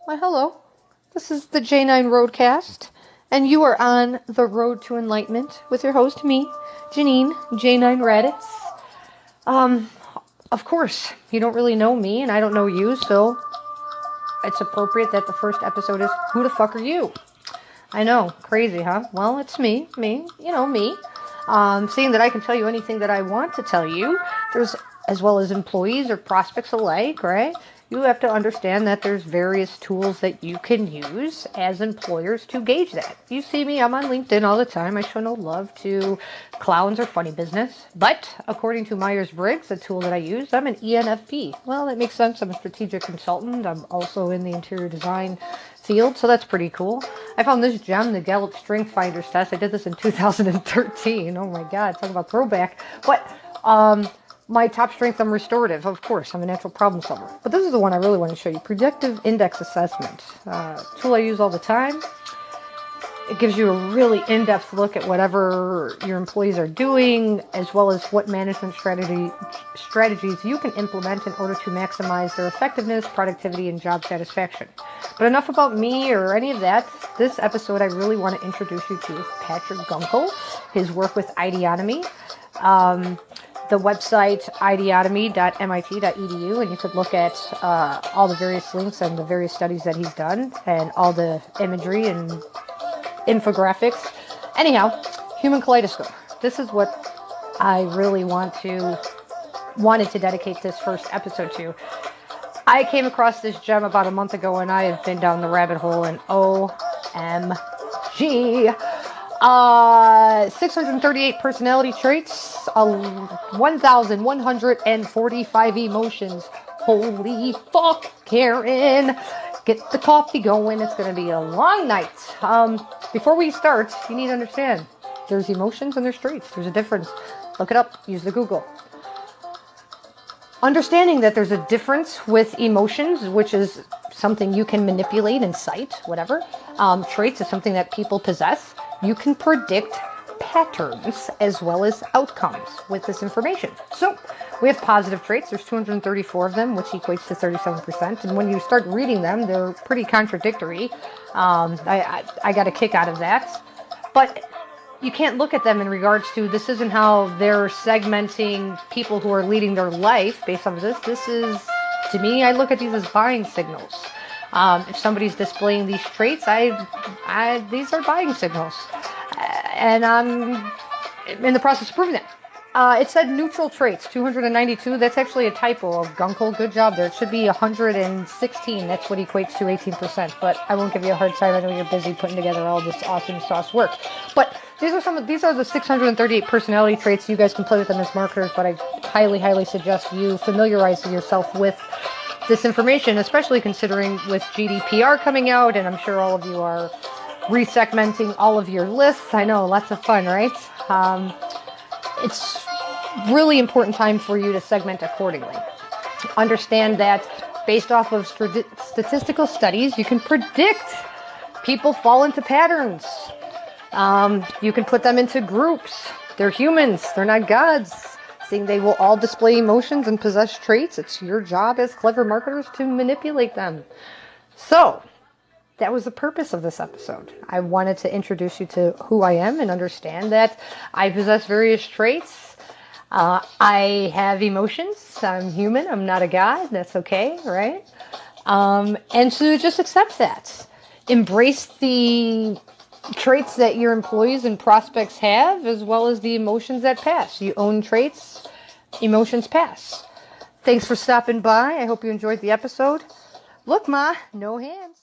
Why, hello. This is the J9 Roadcast, and you are on the road to enlightenment with your host, me, Jeanine, J9 Raditz. Um, of course, you don't really know me, and I don't know you, so it's appropriate that the first episode is, who the fuck are you? I know, crazy, huh? Well, it's me, me. Seeing that I can tell you anything that I want to tell you, there's, as well as employees or prospects alike, right? You have to understand that there's various tools that you can use as employers to gauge that. You see me, I'm on LinkedIn all the time. I show no love to clowns or funny business. But according to Meyers Briggs, the tool that I use, I'm an ENFP. Well, that makes sense. I'm a strategic consultant. I'm also in the interior design field, so that's pretty cool. I found this gem, the Gallups Strength Finders test. I did this in 2013. Oh my God, talk about throwback. But my top strength, I'm restorative. Of course, I'm a natural problem solver. But this is the one I really want to show you. Predictive Index Assessment. Tool I use all the time. It gives you a really in-depth look at whatever your employees are doing, as well as what management strategies you can implement in order to maximize their effectiveness, productivity, and job satisfaction. But enough about me or any of that. This episode, I really want to introduce you to Patrick Gunkels, his work with Ideonomy. The website ideonomy.mit.edu, and you could look at all the various links and the various studies that he's done and all the imagery and infographics. Anyhow, Human Kaleidoscope. This is what I really wanted to dedicate this first episode to. I came across this gem about a month ago, and I have been down the rabbit hole, and OMG. 638 personality traits, 1,145 emotions. Holy fuck, Karen. Get the coffee going. It's going to be a long night. Before we start, you need to understand there's emotions and there's traits. There's a difference. Look it up. Use the Google. Understanding that there's a difference with emotions, which is something you can manipulate and cite, whatever. Traits is something that people possess. You can predict patterns as well as outcomes with this information. So we have positive traits. There's 234 of them, which equates to 37%. And when you start reading them, they're pretty contradictory. I got a kick out of that. But you can't look at them in regards to, this isn't how they're segmenting people who are leading their life based on this. This is, to me, I look at these as buying signals. If somebody's displaying these traits, these are buying signals. And I'm in the process of proving that. It said neutral traits, 292. That's actually a typo of Gunkel. Good job there. It should be 116. That's what equates to 18%. But I won't give you a hard time. I know you're busy putting together all this awesome sauce work. But these are the 638 personality traits. You guys can play with them as markers, but I highly, highly suggest you familiarize yourself with this information, especially considering with GDPR coming out, and I'm sure all of you are resegmenting all of your lists. I know, lots of fun, right? It's really important time for you to segment accordingly. Understand that based off of statistical studies, you can predict people fall into patterns. You can put them into groups. They're humans. They're not gods. They will all display emotions and possess traits. It's your job as clever marketers to manipulate them. So, that was the purpose of this episode. I wanted to introduce you to who I am and understand that I possess various traits. I have emotions. I'm human. I'm not a god. That's okay, right? And to just accept that. Embrace the traits that your employees and prospects have, as well as the emotions that pass. You own traits, emotions pass. Thanks for stopping by. I hope you enjoyed the episode. Look, Ma, no hands.